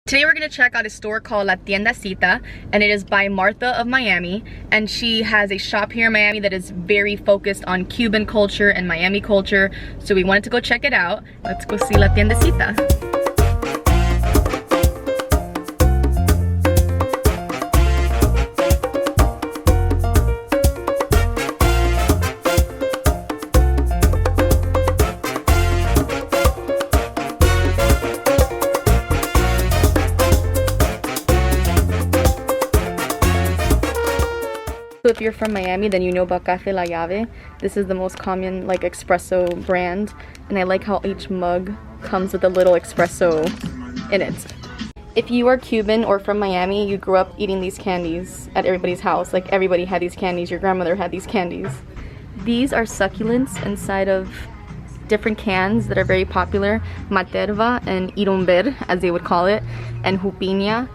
Today we're gonna check out a store called La Tiendecita, and it is by Martha of Miami, and she has a shop here in Miami that is very focused on Cuban culture and Miami culture, so we wanted to go check it out. Let's go see La Tiendecita. So if you're from Miami, then you know about Café La Llave. This is the most common like espresso brand, and I like how each mug comes with a little espresso in it. If you are Cuban or from Miami, you grew up eating these candies at everybody's house. Like everybody had these candies, your grandmother had these candies. These are succulents inside of different cans that are very popular. Materva and irumber, as they would call it, and jupiña.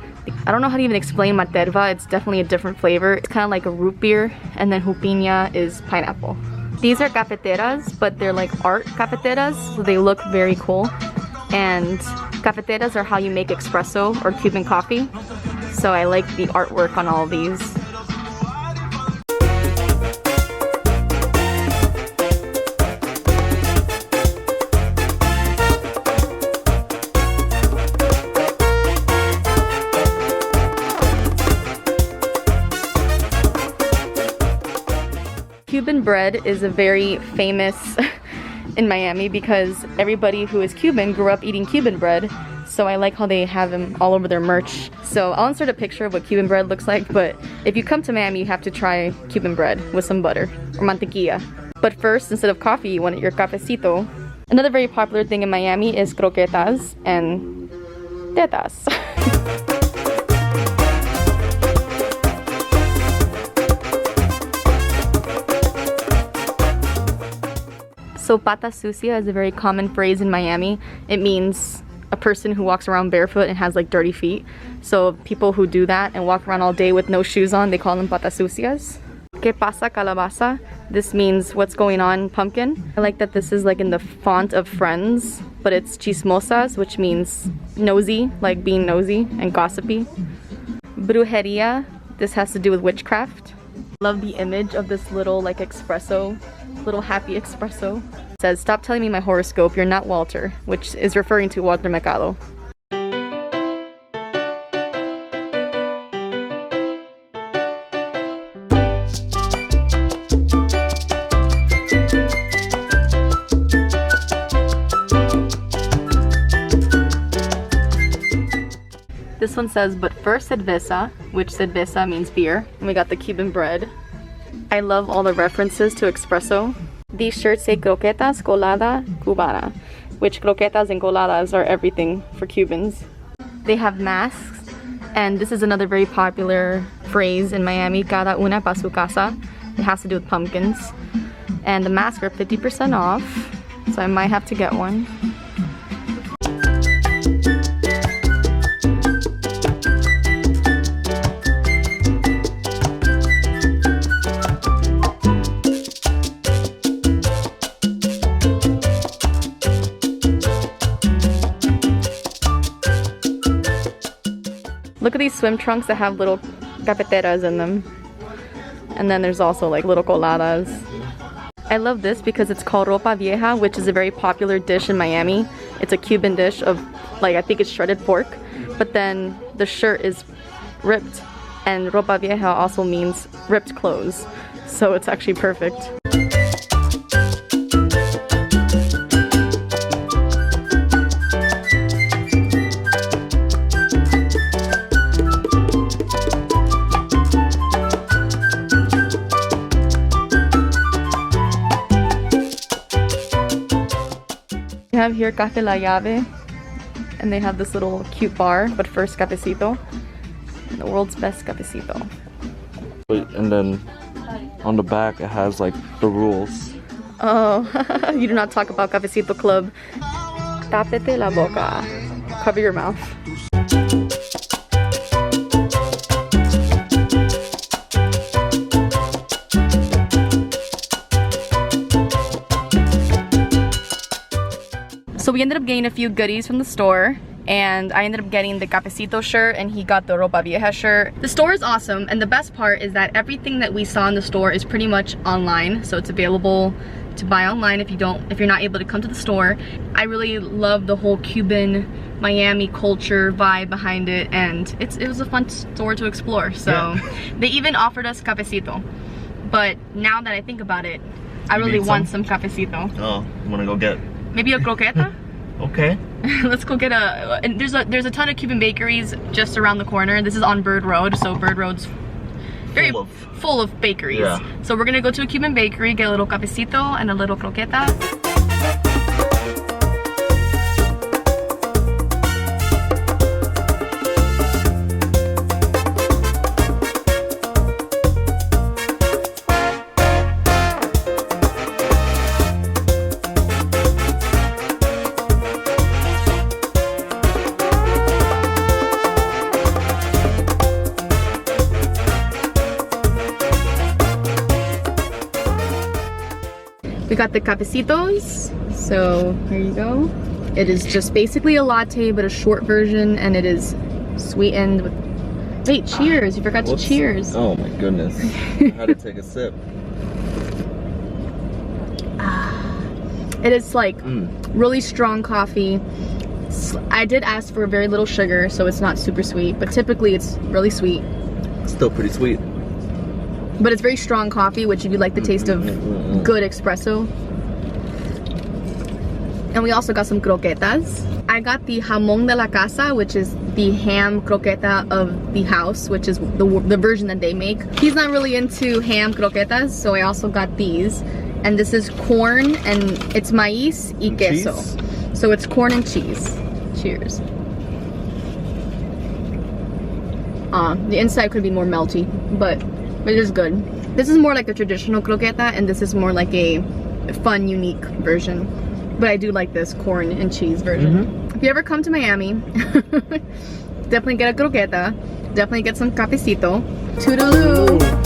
I don't know how to even explain materva. It's definitely a different flavor. It's kind of like a root beer, and then jupiña is pineapple. These are cafeteras, but they're like art cafeteras, so they look very cool. And cafeteras are how you make espresso or Cuban coffee. So I like the artwork on all of these. Cuban bread is a very famous in Miami because everybody who is Cuban grew up eating Cuban bread, so I like how they have them all over their merch. So I'll insert a picture of what Cuban bread looks like, but if you come to Miami, you have to try Cuban bread with some butter or mantequilla. But first, instead of coffee, you want your cafecito. Another very popular thing in Miami is croquetas and tetas. So pata sucia is a very common phrase in Miami. It means a person who walks around barefoot and has like dirty feet. So people who do that and walk around all day with no shoes on, they call them pata sucias. ¿Qué pasa calabaza? This means what's going on, pumpkin. I like that this is like in the font of Friends, but it's chismosas, which means nosy, like being nosy and gossipy. Brujeria, this has to do with witchcraft. Love the image of this little like espresso, little happy espresso. It says, "Stop telling me my horoscope, you're not Walter," which is referring to Walter Mercado. This one says, "But first cerveza," which cerveza means beer. And we got the Cuban bread. I love all the references to espresso. These shirts say croquetas colada cubana, which croquetas and coladas are everything for Cubans. They have masks, and this is another very popular phrase in Miami, cada una pa su casa. It has to do with pumpkins. And the masks are 50% off, so I might have to get one. Look at these swim trunks that have little cafeteras in them. And then there's also like little coladas. I love this because it's called ropa vieja, which is a very popular dish in Miami. It's a Cuban dish of like, I think it's shredded pork, but then the shirt is ripped, and ropa vieja also means ripped clothes. So it's actually perfect. We have here Café La Llave, and they have this little cute bar, but first cafecito, the world's best cafecito. And then on the back it has like the rules. Oh, you do not talk about Cafecito Club. Tápete la boca. Cover your mouth. So we ended up getting a few goodies from the store. and I ended up getting the cafecito shirt and he got the ropa vieja shirt. The store is awesome, and the best part is that everything that we saw in the store is pretty much online, so it's available to buy online if you're not able to come to the store. I really love the whole Cuban Miami culture vibe behind it, and it was a fun store to explore. So they even offered us cafecito, but now that I think about it, I really want some cafecito. Oh, you wanna go get maybe a croqueta? Okay. Let's go get and there's a ton of Cuban bakeries just around the corner. This is on Bird Road, so Bird Road's very full of bakeries. Yeah. So we're gonna go to a Cuban bakery, get a little cafecito and a little croqueta. We got the cafecitos, so here you go. It is just basically a latte, but a short version, and it is sweetened with... Wait, cheers! You forgot to cheers. Oh my goodness. I had to take a sip. It is like really strong coffee. I did ask for very little sugar, so it's not super sweet, but typically it's really sweet. Still pretty sweet. But it's very strong coffee, which if you like the taste of good espresso. And we also got some croquetas. I got the jamón de la casa, which is the ham croqueta of the house, which is the version that they make. He's not really into ham croquetas, so I also got these. And this is corn, and it's maíz y queso. Cheese? So it's corn and cheese. Cheers. The inside could be more melty, but it is good. This is more like a traditional croqueta, and this is more like a fun, unique version. But I do like this corn and cheese version. If you ever come to Miami, definitely get a croqueta. Definitely get some cafecito. Toodaloo!